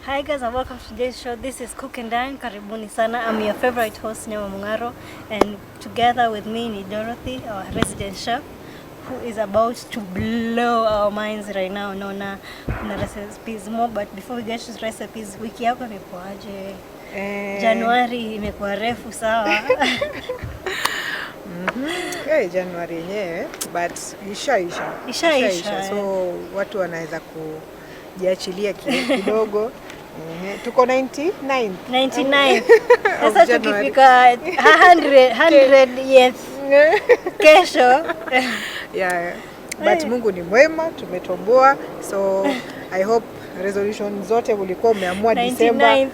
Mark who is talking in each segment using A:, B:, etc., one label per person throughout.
A: Hi guys and welcome to today's show. This is Cook and Dine. Karibuni sana. I'm your favorite host, Nyama Mungaro, and together with me ni Dorothy, our resident chef, who is about to blow our minds right now. Naona kuna recipes more, but before we get to recipes, wiki yako imekuaje? Januari imekuwa refu sawa.
B: Januari yenyewe, but ishaisha. So watu wanaweza kujiachilia kidogo. Tuko 99.
A: Sasa tukifika 100 yes. Kesho.
B: Yeah. But Mungu ni mwema, tumetoboa. So I hope resolution zote ulikuwa umeamua December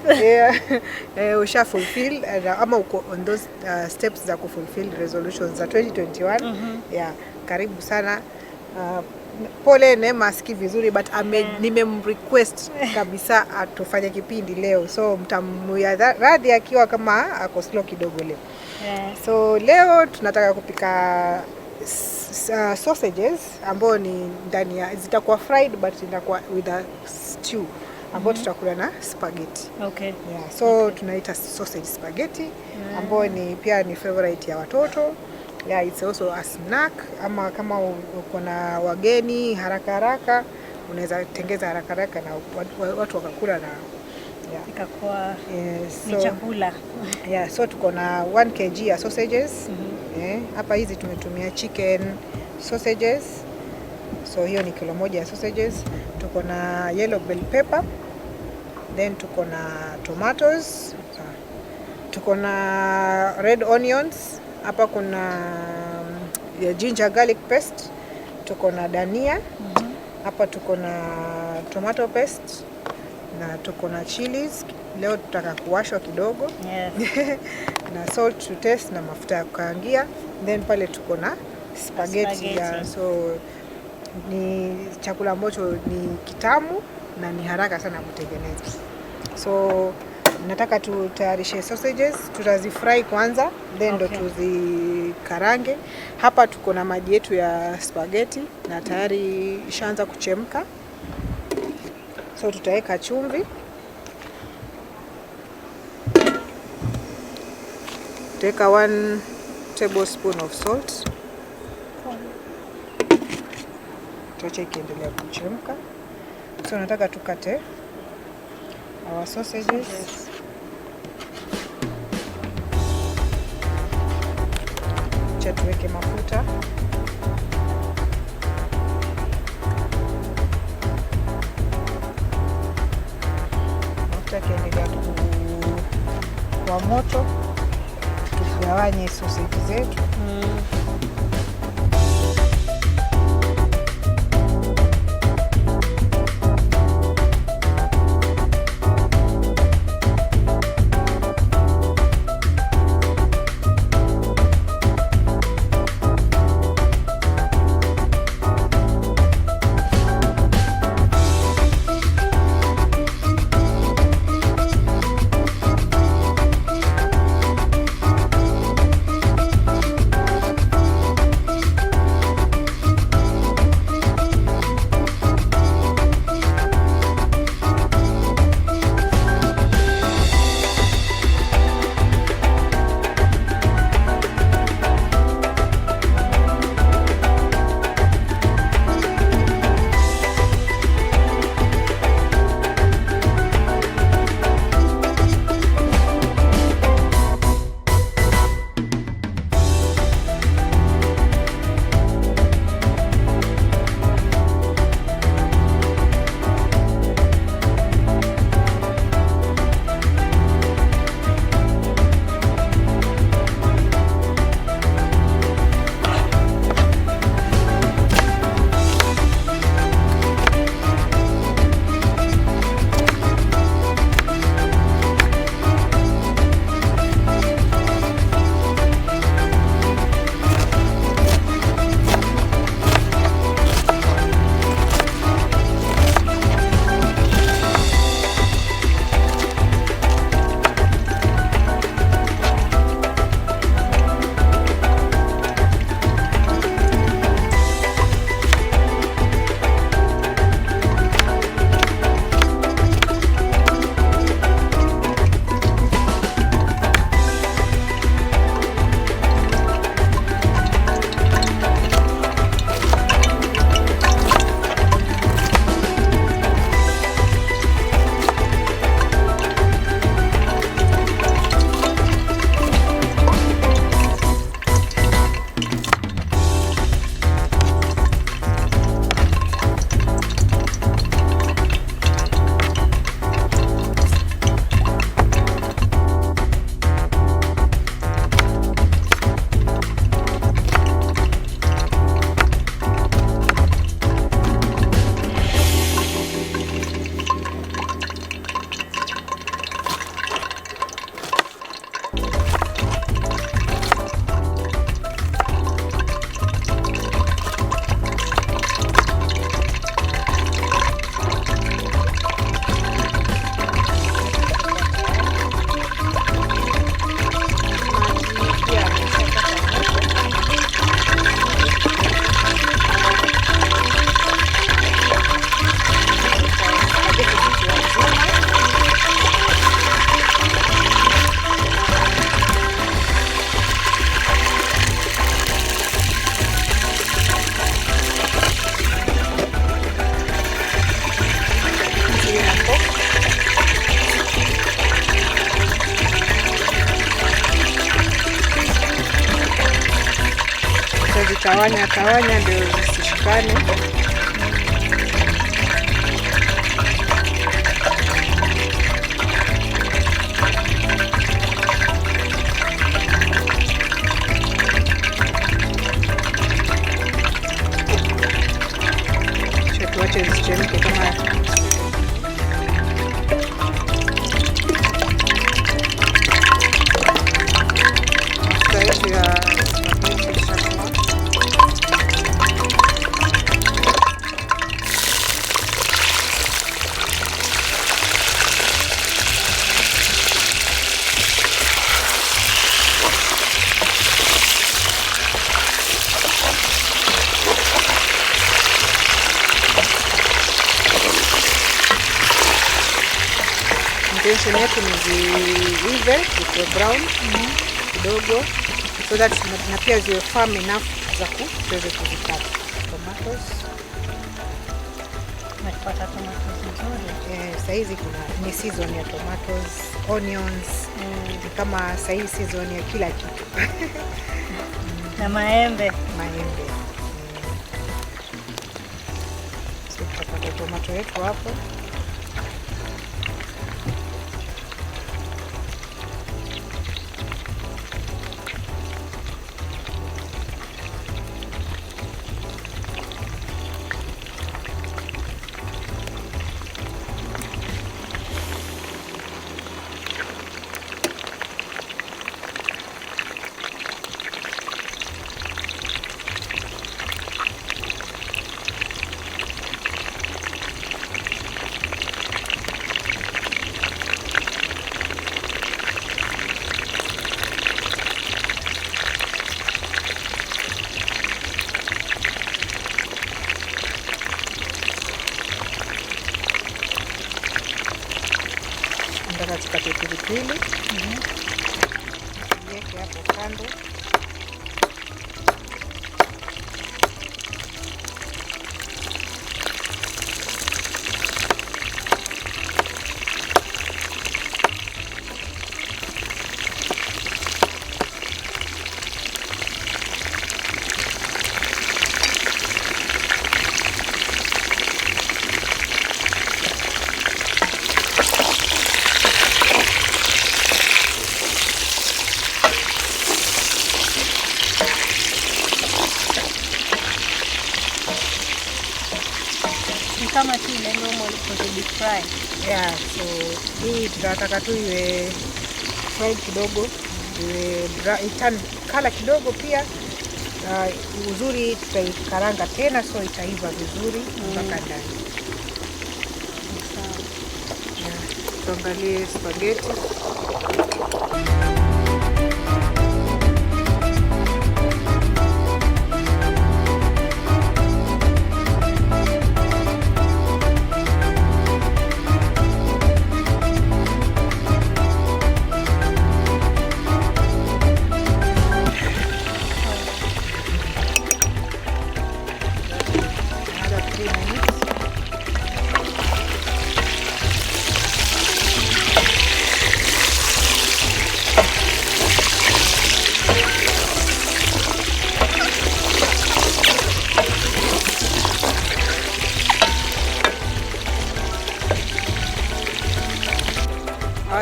B: usha fulfill ama uko on those steps za kufulfill resolutions za 2021. Yeah, karibu sana. Pole Neema asikii vizuri but nimemrequest kabisa atufanye kipindi leo, so mtamuya radhi akiwa kama ako slow kidogo leo. So leo tunataka kupika sausages ambao ni ndani ya zitakuwa fried but itakuwa with a stew ambao tutakula na spaghetti. Yeah, so tunaita sausage spaghetti ambao ni pia ni favorite ya watoto. Yeah, it's also a snack, ama kama uko na wageni haraka unaweza tengeza haraka na watu wakakula na
A: ikakuwa ni chakula.
B: Yeah, so tuko na 1 kg ya sausages. Hapa hizi tumetumia chicken sausages. So hiyo ni kilo moja ya sausages. Tuko na yellow bell pepper. Then tuko na tomatoes. Tuko na red onions. Hapa kuna ginger garlic paste, tuko na dania, hapa tuko na tomato paste, na tuko na chillies. Leo tutaka kuwashwa kidogo. Na salt to taste na mafuta ya kukaangia. Then pale tuko na spaghetti. So ni chakula ambacho ni kitamu na ni haraka sana kutengeneza. So nataka tutayarishe sausages, tutazifry kwanza then ndo tuzikarange. Hapa tuko na maji yetu ya spaghetti na tayari ishaanza kuchemka. So tutaweka chumvi. Tutaweka 1 tablespoon of salt. Tuache ikiendelea kuchemka. So nataka tukate our sausages. Tuweke mafuta. Mafuta kiendelea kwa moto, tugawanye sausage zetu. kuzitawanya tawanya ndio zisishikane. Tuache zichemke kama mafuta yetu ya intention yetu ni ziive zikuwe brown kidogo, so that na pia ziwe firm enough za tuweze kuzikata. Tomatoes,
A: Tumepata tomatoes nzuri.
B: Sasa hizi ni season ya tomatoes, onions, ni kama sasa hii season ya kila kitu.
A: Na maembe.
B: So tutapata tomato yetu hapo. Katika pilipili iweke hapo kando.
A: Kama tu ile normal for the deep fry.
B: Yeah, so hii tunataka tu iwe fried kidogo, iwe itan kala kidogo pia. Uzuri tutaikaranga tena, so itaiva vizuri mpaka ndani.
A: Sawa.
B: Tuangalie spaghetti.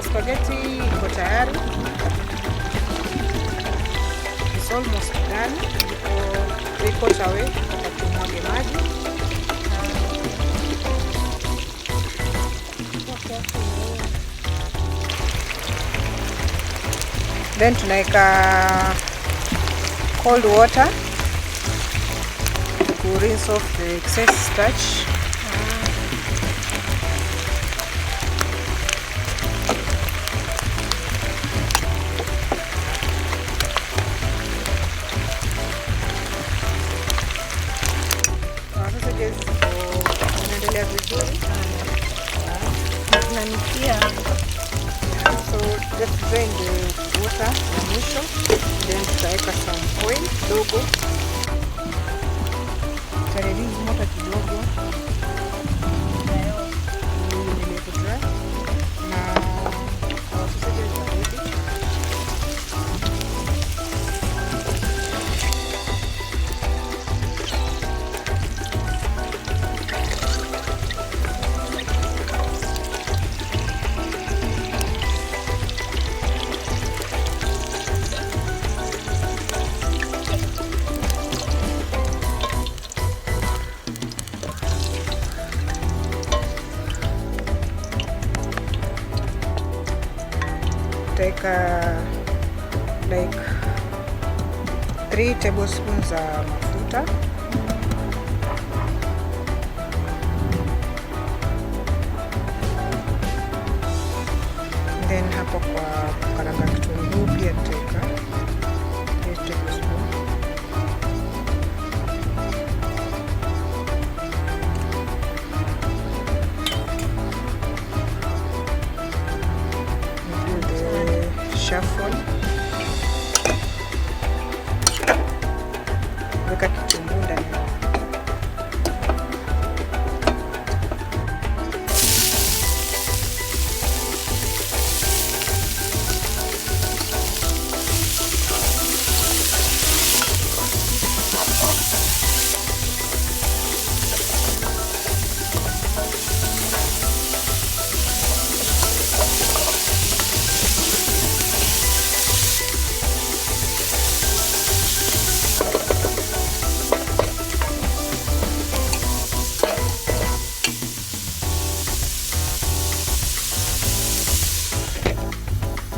B: Spaghetti iko tayari. It's almost done. Iko away, tutamwaga maji. Then tunaweka cold water to rinse off the excess starch. Inaendelea vizuri. So just drain the water na mwisho, then tutaweka some oil kidogo, taredizi moto kidogo ili kudry na sausage ready. nitaweka like 3 tablespoons za mafuta. Then hapo kwa kukaranga kitunguu pia nitaweka 3 tablespoons. Shuffle. Weka kitunguu ndani.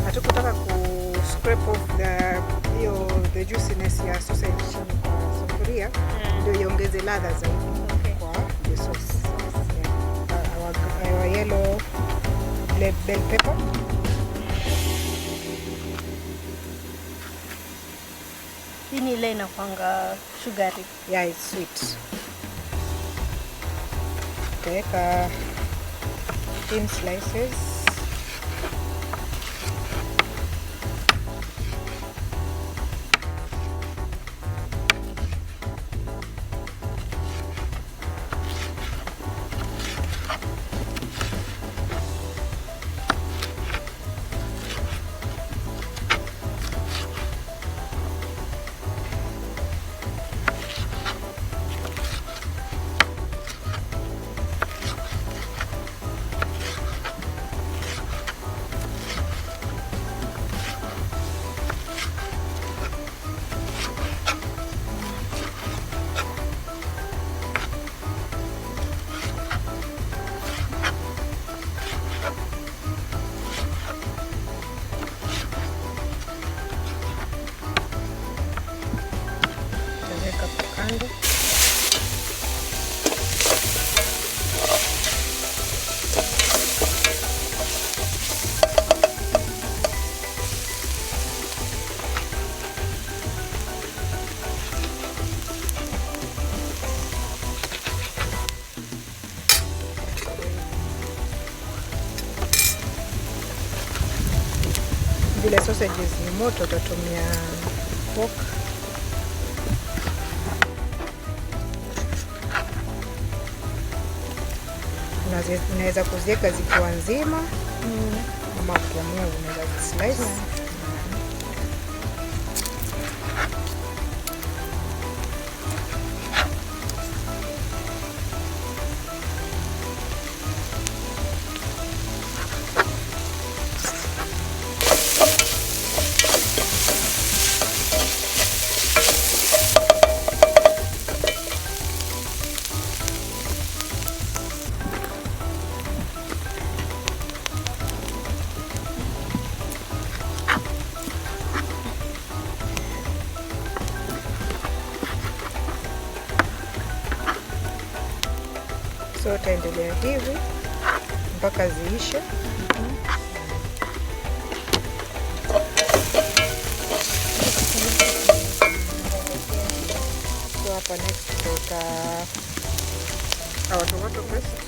B: Hatukutaka ku scrape off the juiciness ya sausage chini kwa sufuria, ndio iongeze ladha zaidi kwa the sauce. Our yellow bell pepper.
A: Hii ni ile inakuanga sugary.
B: Yeah, it's sweet. Tutaweka thin slices. Kando. Vile sausages ni moto, utatumia fork. Unaweza kuziweka zikiwa nzima ama ukiamua unaweza slice. So utaendelea hivi mpaka ziishe. So hapa next tutaweka our tomato paste.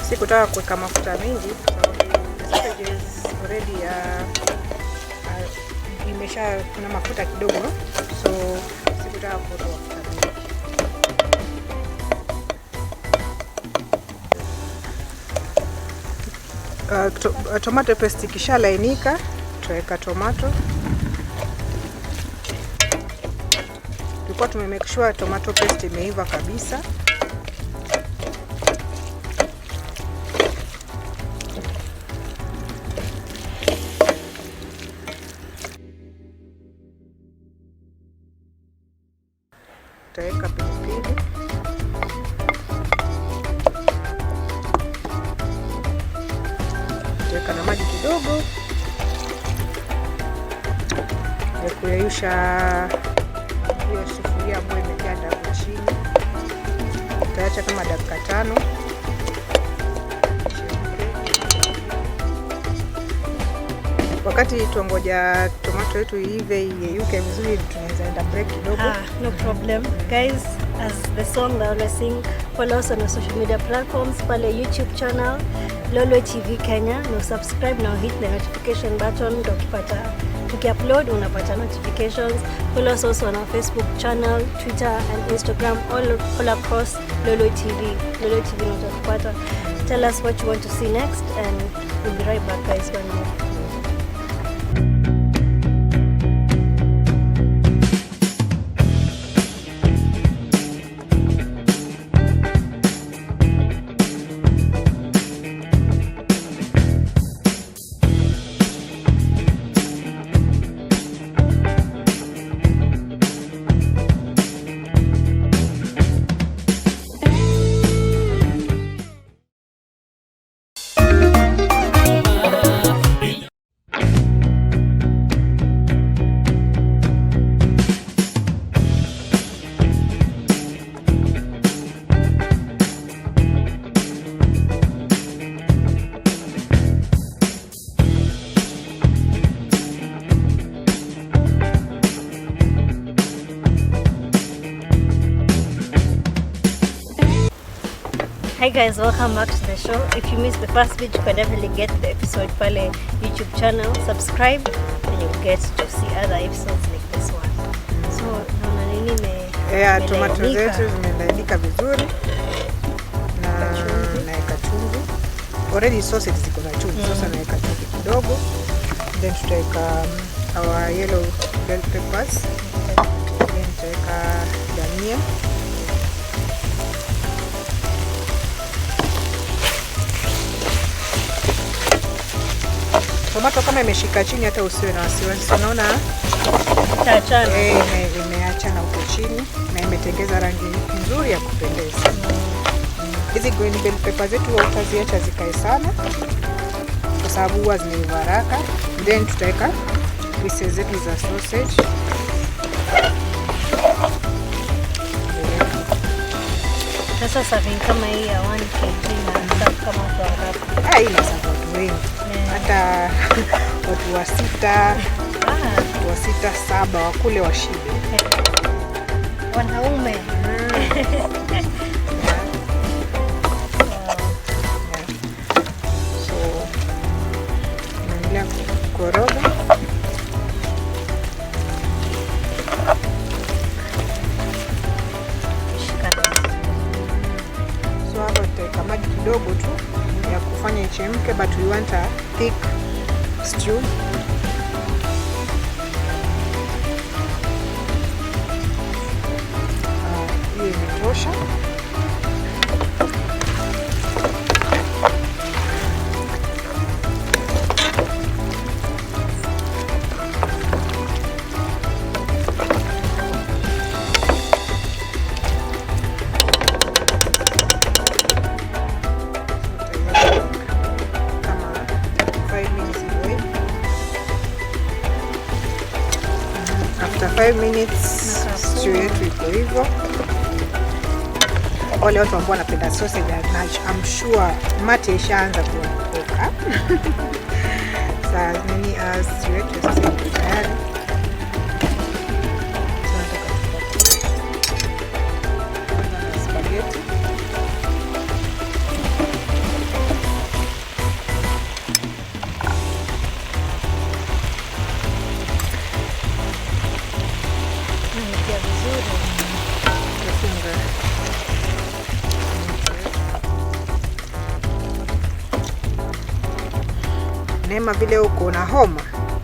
B: sikutaka kuweka mafuta mingi sababu sausages already imesha kuna mafuta kidogo, so sikutaka kuweka mafuta mingi. Tomato paste ikishalainika tutaweka tomato. Tulikuwa tumemake sure tomato paste imeiva kabisa. Tutaweka pilipili. Tutaweka na maji kidogo ya kuyeyusha hiyo sufuria ambayo imeganda hapo chini. Tutaacha kama dakika 5. Wakati tuongoja tomato yetu iive iyeyuke vizuri, tunaweza enda break kidogo.
A: No problem. Guys, as the song that I sing, follow us on our social media platforms, pale YouTube channel Lolwe TV Kenya, no subscribe now, hit the notification button ndio ukipata tukiupload unapata notifications. Follow us also on our Facebook channel, Twitter and Instagram, all across Lolwe TV. Lolwe TV ndio utakupata. Tell us what you want to see next and we'll be right back, guys, one more. Hi guys, welcome back to the show. If you missed the first bit, you can definitely get the episode pale YouTube channel. Subscribe and you'll get to see other episodes like this one. So, naona nini
B: tomato zetu zimelainika vizuri na naeka chumvi. Already sausage ziko na chumvi, sasa naeka chumvi kidogo. Then tutaweka our yellow bell peppers. Then tutaweka dania. Tomato kama imeshika chini hata usiwe na wasiwasi. Unaona? Imeachana huko chini na imetengeza rangi nzuri ya kupendeza. Hizi green bell pepper zetu utaziacha zikae sana kwa sababu huwa zinaiva haraka. Then tutaweka pieces zetu za sausage.
A: Sasa serving kama hii ya 1 kg na serve kama watu wangapi?
B: Ina serve watu wengi. Hata watu wa 6, watu wa 6, 7 wakule washibe.
A: Wanaume.
B: So, naendelea kukoroga. So hapa tutaweka maji kidogo tu ya kufanya ichemke, but we want a thick stew. Hiyo imetosha. After 5 minutes stew yetu iko hivyo. Wale watu ambao wanapenda sausage, I'm sure mate ishaanza kuoka. Sasa nini stew yetu sasa iko tayari. Spaghetti. Neema, vile uko na homa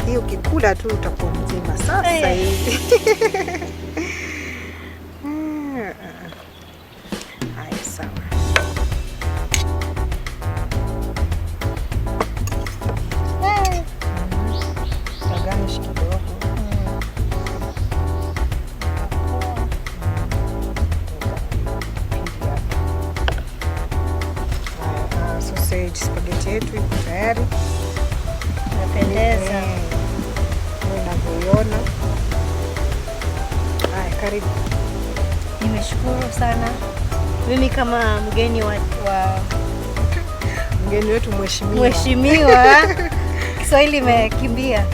B: hii, ukikula tu utakuwa mzima sasa hivi. Haya, sawa. Garnish kidogo. Sausage spaghetti yetu iko tayari.
A: Napendeza.
B: Unavyoiona. Haya, karibu.
A: Nimeshukuru sana. Mimi kama mgeni
B: mgeni wetu mheshimiwa.
A: Mheshimiwa. Kiswahili imekimbia.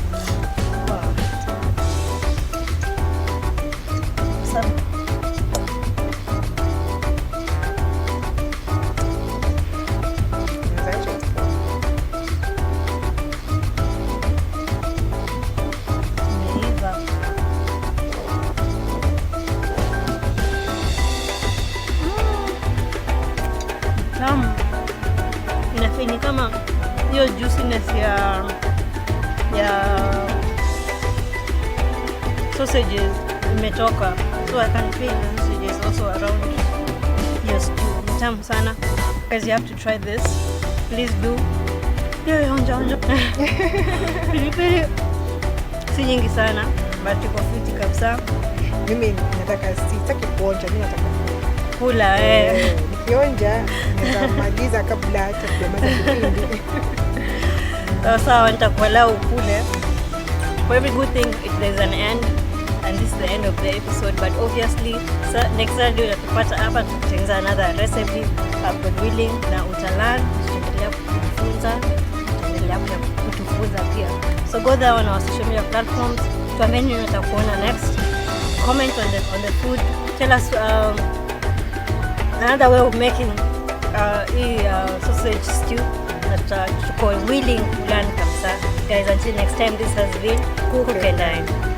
A: Inafini kama hiyo juiciness ya sausages imetoka, so I can feel the sausages also around your stew. Tamu sana, guys, you have to try this, please do. Onja pilipili si nyingi sana but iko fiti kabisa.
B: Mimi sitaki kuonja, mimi nataka
A: kula.
B: Nikionja nitamaliza kabla hata kumaliza kipindi.
A: Sawa, nitakuelewa ukule. For every good thing there's an end, and this is the end of the episode, but obviously next Saturday tutapata hapa tutengeneza another recipe, God willing, na utalan tutaendelea kutufunza pia. So go there on our social media platforms. Tuameni unataka kuona next. Comment on the food. Tell us another way of making sausage stew that tuko willing to learn kabisa. Guys, until next time, this has been Cook and Dine.